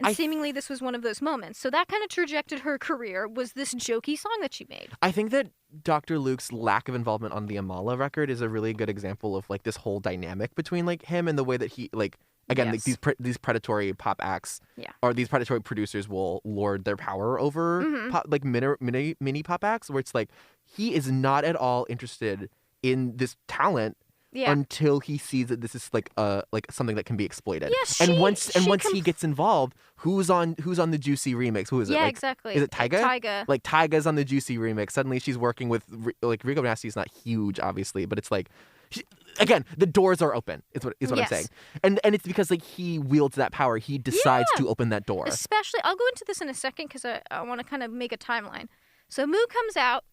A: And seemingly this was one of those moments. So that kind of trajected her career was this jokey song that she made.
B: I think that Dr. Luke's lack of involvement on the Amala record is a really good example of like this whole dynamic between like him and the way that he like again like these predatory pop acts or these predatory producers will lord their power over pop, like mini pop acts where it's like he is not at all interested in this talent until he sees that this is like something that can be exploited.
A: Yeah,
B: and once he gets involved, who's on the Juicy remix? Who is it?
A: Yeah,
B: like,
A: exactly.
B: Is it Tyga?
A: Tyga.
B: Like Tyga's on the Juicy remix. Suddenly she's working with like Rico Nasty is not huge, obviously, but it's like again, the doors are open. Is what I'm saying. And it's because like he wields that power. He decides to open that door.
A: Especially, I'll go into this in a second because I want to kind of make a timeline. So Moo comes out.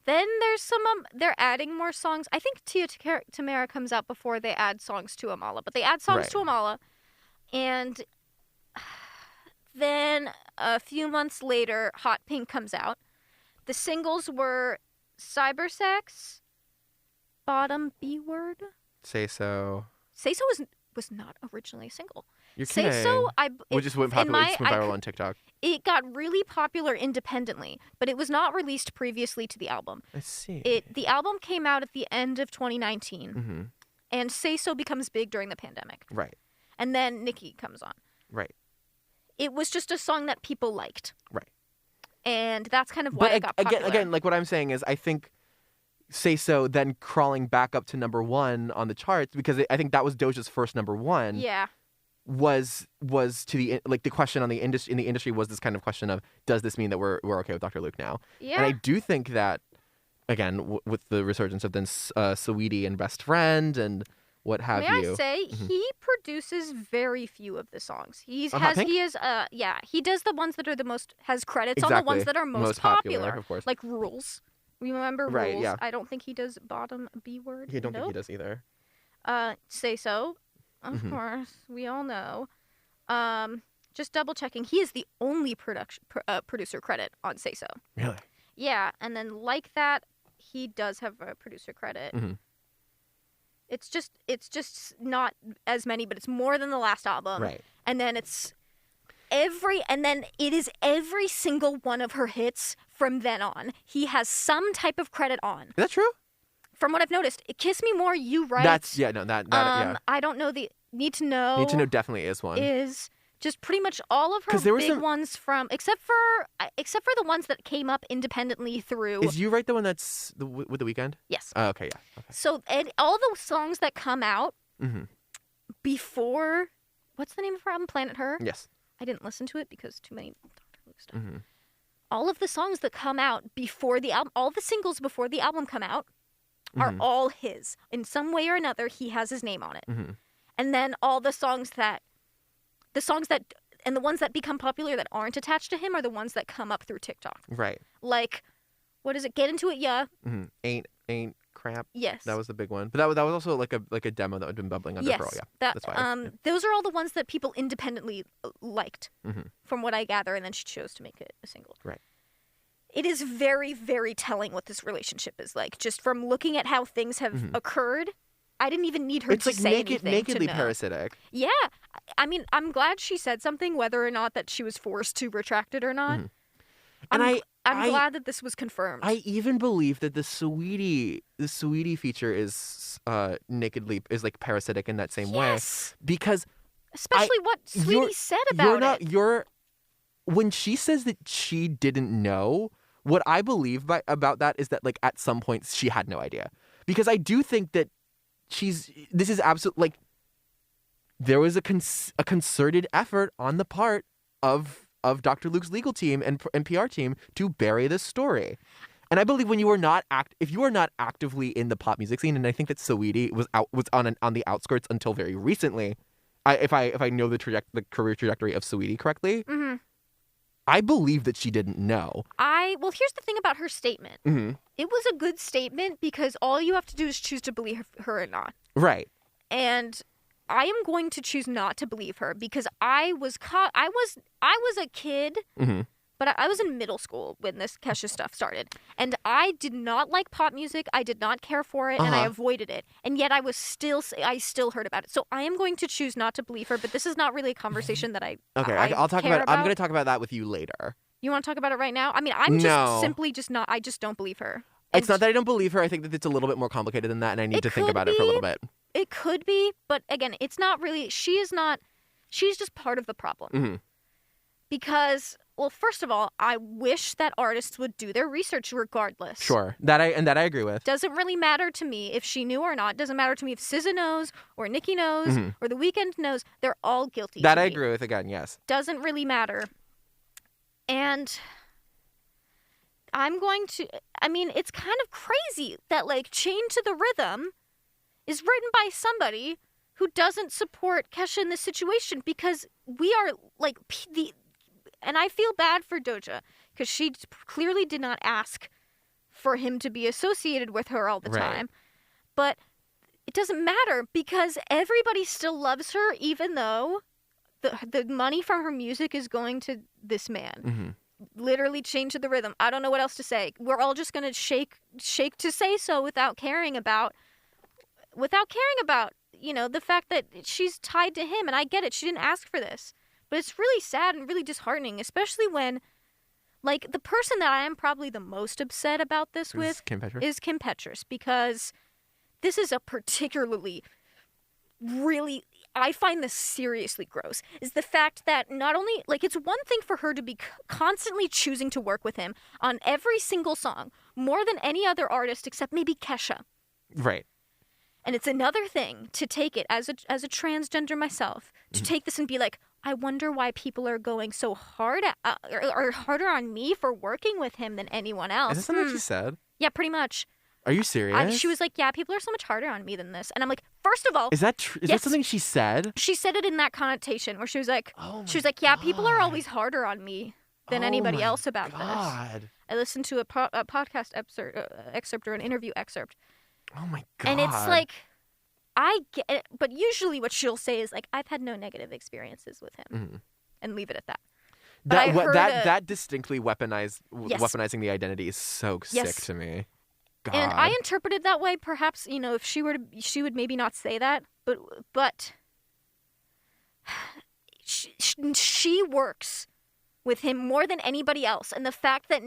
A: Then there's some, they're adding more songs. I think Tia Tamara comes out before they add songs to Amala, but they add songs to Amala. And then a few months later, Hot Pink comes out. The singles were Cybersex, Bottom B Word.
B: Say So.
A: Say So was not originally a single.
B: You're kidding.
A: Say So,
B: it just went viral on TikTok.
A: It got really popular independently, but it was not released previously to the album.
B: I see.
A: The album came out at the end of 2019, and Say So becomes big during the pandemic.
B: Right.
A: And then Nicki comes on.
B: Right.
A: It was just a song that people liked.
B: Right.
A: And that's kind of why it got popular.
B: Again, like what I'm saying is I think Say So then crawling back up to number one on the charts because I think that was Doja's first number one.
A: Yeah.
B: Was to the like the question on the industry in the industry was this kind of question of does this mean that we're okay with Dr. Luke now?
A: Yeah.
B: And I do think that again with the resurgence of then Saweetie and Best Friend and what have you.
A: May I say he produces very few of the songs. He does the ones that are the most has credits on the ones that are most popular,
B: of course.
A: Like Rules. Remember Rules?
B: Right, yeah.
A: I don't think he does Bottom B Word.
B: I don't think he does either.
A: Say So. Of course, we all know. Just double checking. He is the only producer credit on Say So.
B: Really?
A: Yeah, and then like that, he does have a producer credit.
B: Mm-hmm.
A: It's just not as many, but it's more than the last album.
B: Right.
A: And then it is every single one of her hits from then on. He has some type of credit on.
B: Is that true?
A: From what I've noticed, Kiss Me More, You Right. I don't know the Need to Know.
B: Need to Know definitely is one.
A: Is just pretty much all of her big ones from, except for the ones that came up independently through.
B: Is You Right the one that's with The Weeknd?
A: Yes.
B: Oh, okay, yeah. Okay.
A: So all the songs that come out before, what's the name of her album? Planet Her?
B: Yes.
A: I didn't listen to it because too many Dr. Luke stuff. All of the songs that come out before the album, all the singles before the album come out, are all his. In some way or another, he has his name on it. And then all the songs that, and the ones that become popular that aren't attached to him are the ones that come up through TikTok.
B: Right.
A: Like, what is it? Get Into It, yeah.
B: Ain't Cramp.
A: Yes.
B: That was the big one. But that was also like a demo that had been bubbling under for a while. Yeah. That's why.
A: Those are all the ones that people independently liked,
B: Mm-hmm.
A: from what I gather, and then she chose to make it a single.
B: Right.
A: It is very, very telling what this relationship is like. Just from looking at how things have occurred, I didn't even need her
B: It's
A: to
B: like
A: say anything
B: nakedly
A: to know.
B: parasitic.
A: Yeah. I mean, I'm glad she said something, whether or not that she was forced to retract it or not.
B: Mhm. And
A: I'm glad that this was confirmed.
B: I even believe that the Sweetie feature is nakedly is like parasitic in that same way, because
A: especially what Sweetie said about it.
B: When she says that she didn't know, what I believe about that is that like at some point she had no idea, because I do think that this is absolutely like there was a concerted effort on the part of Dr. Luke's legal team and PR team to bury this story. And I believe if you are not actively in the pop music scene, and I think that Saweetie was on the outskirts until very recently. If I know the career trajectory of Saweetie correctly,
A: Mm-hmm.
B: I believe that she didn't know.
A: Well, here's the thing about her statement.
B: Mm-hmm.
A: It was a good statement because all you have to do is choose to believe her or not.
B: Right.
A: And I am going to choose not to believe her because I was a kid,
B: Mm-hmm.
A: but I was in middle school when this Kesha stuff started. And I did not like pop music. I did not care for it, and I avoided it. And yet I still heard about it. So I am going to choose not to believe her, but this is not really a conversation that
B: I'll talk about it. I'm going to talk about that with you later.
A: You want to talk about it right now? I mean, I'm just simply just not, I just don't believe her.
B: It's not that I don't believe her. I think that it's a little bit more complicated than that, and I need to think about it for a little bit.
A: It could be, but again, it's not really, she's just part of the problem.
B: Mm-hmm.
A: Because, well, first of all, I wish that artists would do their research regardless.
B: Sure. That I agree with.
A: Doesn't really matter to me if she knew or not. Doesn't matter to me if SZA knows or Nicki knows or The Weeknd knows. They're all guilty.
B: That I agree with again, yes.
A: Doesn't really matter. And it's kind of crazy that, like, Chained to the Rhythm is written by somebody who doesn't support Kesha in this situation, because we are, like, and I feel bad for Doja, because she clearly did not ask for him to be associated with her all the time. But it doesn't matter, because everybody still loves her, even though the money from her music is going to this man.
B: Mm-hmm.
A: Literally Chained to the Rhythm. I don't know what else to say. We're all just going to shake to say so without caring about, the fact that she's tied to him. And I get it. She didn't ask for this. But it's really sad and really disheartening, especially when, like, the person that I am probably the most upset about this with is Kim Petras, because this is a particularly, really, I find this seriously gross, is the fact that not only, like, it's one thing for her to be constantly choosing to work with him on every single song, more than any other artist except maybe Kesha.
B: Right.
A: And it's another thing to take it as a transgender myself, to take this and be like, I wonder why people are going so hard or harder on me for working with him than anyone else.
B: Is this something she said?
A: Yeah, pretty much.
B: Are you serious?
A: She was like, yeah, people are so much harder on me than this. And I'm like, first of all,
B: is that that something she said?
A: She said it in that connotation where she was like, yeah, people are always harder on me than anybody else about this. I listened to a podcast excerpt or an interview excerpt.
B: Oh my God.
A: And it's like, I get it, but usually what she'll say is like, I've had no negative experiences with him, and leave it at that.
B: That distinctly weaponizing the identity is so sick to me. God.
A: And I interpreted that way. Perhaps, if she would maybe not say that, but she works with him more than anybody else, and the fact that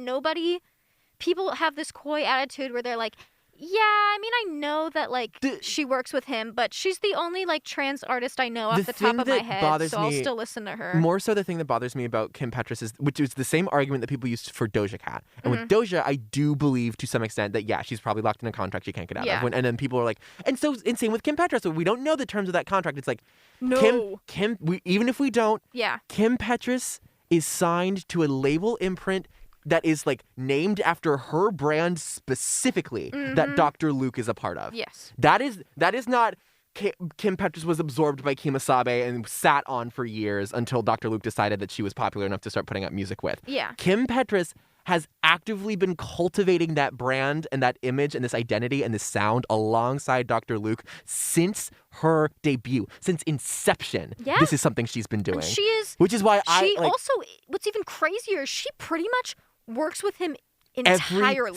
A: people have this coy attitude where they're like, yeah, I mean, I know that, like, she works with him, but she's the only, like, trans artist I know off the top of my head, so I'll still listen to her.
B: More so the thing that bothers me about Kim Petras which is the same argument that people used for Doja Cat. And with Doja, I do believe to some extent that, yeah, she's probably locked in a contract she can't get out of. And then people are like, and same with Kim Petras, so we don't know the terms of that contract. It's like,
A: no.
B: Even if we don't,
A: yeah, Kim
B: Petras is signed to a label imprint that is, like, named after her brand specifically that Dr. Luke is a part of.
A: Yes.
B: That is not Kim Petras was absorbed by Kemosabe and sat on for years until Dr. Luke decided that she was popular enough to start putting out music with.
A: Yeah.
B: Kim Petras has actively been cultivating that brand and that image and this identity and this sound alongside Dr. Luke since her debut, since inception.
A: Yeah.
B: This is something she's been doing.
A: And she is.
B: Which is why
A: also, what's even crazier is she pretty much works with him entirely.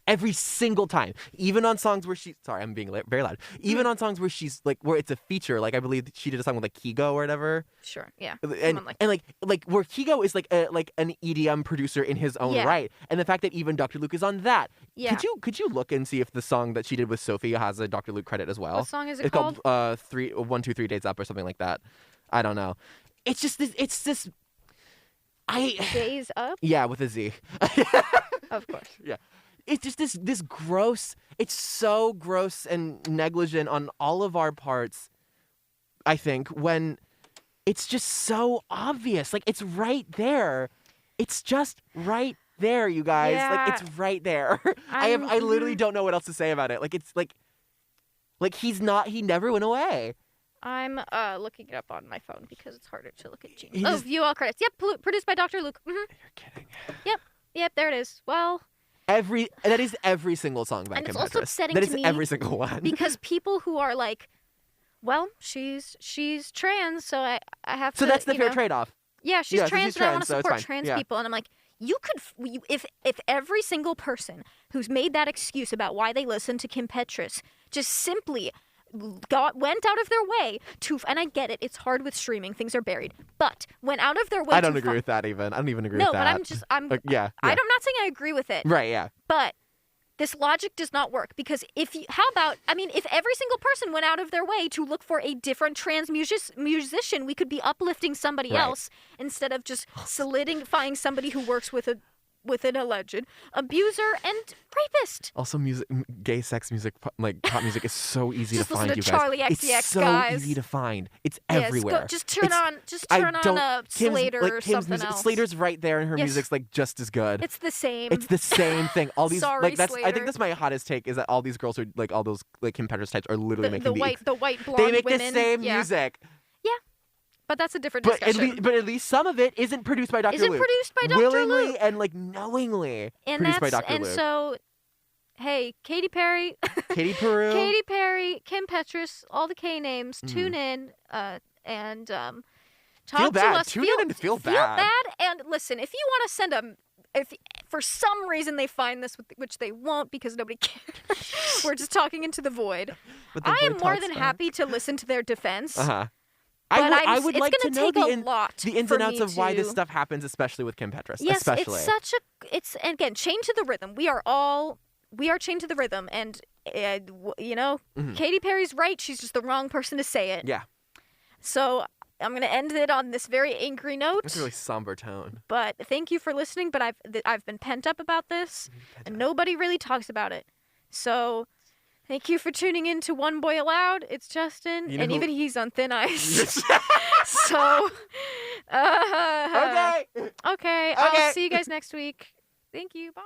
B: Every single time. Even on songs where sorry, I'm being very loud. Even on songs where she's like, where it's a feature, like I believe she did a song with like Kygo or whatever.
A: Sure, yeah.
B: And like where Kygo is like an EDM producer in his own right. And the fact that even Dr. Luke is on that.
A: Yeah.
B: Could you look and see if the song that she did with Sophie has a Dr. Luke credit as well?
A: What song is it
B: it's
A: called?
B: called 1, 2, 3 Days Up or something like that. I don't know. It's just this.
A: Days Up?
B: Yeah, with a Z.
A: Of course.
B: Yeah. It's just this gross, it's so gross and negligent on all of our parts, I think, when it's just so obvious. Like, it's right there. It's just right there, you guys.
A: Yeah.
B: Like, it's right there. I literally don't know what else to say about it. Like, it's like he never went away.
A: I'm looking it up on my phone because it's harder to look at Genius. View all credits. Yep, produced by Dr. Luke. Mm-hmm.
B: You're kidding.
A: Yep, there it is. Well...
B: That is every single song by Kim Petras.
A: And it's also upsetting
B: to me.
A: That is
B: every single one.
A: Because people who are like, well, she's trans, so I have to.
B: So that's the fair trade-off.
A: Yeah, she's trans, and I want to
B: so
A: support trans people. And I'm like, you could, if every single person who's made that excuse about why they listen to Kim Petras just simply went out of their way to, and I get it, it's hard with streaming, things are buried, but went out of their way.
B: I don't agree with that even. I don't even agree with that.
A: No, but I'm
B: yeah.
A: I'm not saying I agree with it.
B: Right, yeah.
A: But this logic does not work because if every single person went out of their way to look for a different trans musician, we could be uplifting somebody else instead of just solidifying somebody who works with an alleged abuser and rapist.
B: Also, gay sex music, like pop music, is so easy to find.
A: Just listen to Charlie XCX,
B: it's so
A: guys.
B: easy to find. It's everywhere.
A: Just turn on Slater or something else.
B: Slater's right there, and her music's like just as good.
A: It's the same.
B: It's the same thing. All these
A: Sorry,
B: I
A: Slater.
B: think that's my hottest take is that all these girls are like all those like Kim Petras types are literally making
A: the white blonde
B: They make
A: women.
B: the same music.
A: Yeah. But that's a different discussion.
B: But at least some of it isn't produced by Dr. Luke.
A: Isn't produced by Dr.
B: Willingly
A: Luke.
B: and like knowingly produced by Dr. Luke.
A: And so, hey, Katy Perry,
B: Katy Peru,
A: Katy Perry, Kim Petras, all the K names, tune in and talk
B: feel bad.
A: to us.
B: Tune in and feel bad.
A: Feel bad and listen. If you want to send if for some reason they find this, which they won't because nobody cares, we're just talking into the void. I am more than happy to listen to their defense.
B: I would like to know the ins and outs of why this stuff happens, especially with Kim Petras.
A: Yes,
B: especially.
A: it's and again, chained to the rhythm. We are chained to the rhythm, and Katy Perry's right. She's just the wrong person to say it.
B: Yeah.
A: So I'm gonna end it on this very angry note.
B: It's a really somber tone.
A: But thank you for listening. But I've been pent up about this, and nobody really talks about it. So. Thank you for tuning in to One Boy Aloud. It's Justin, and even he's on thin ice. So,
B: okay.
A: I'll see you guys next week. Thank you. Bye.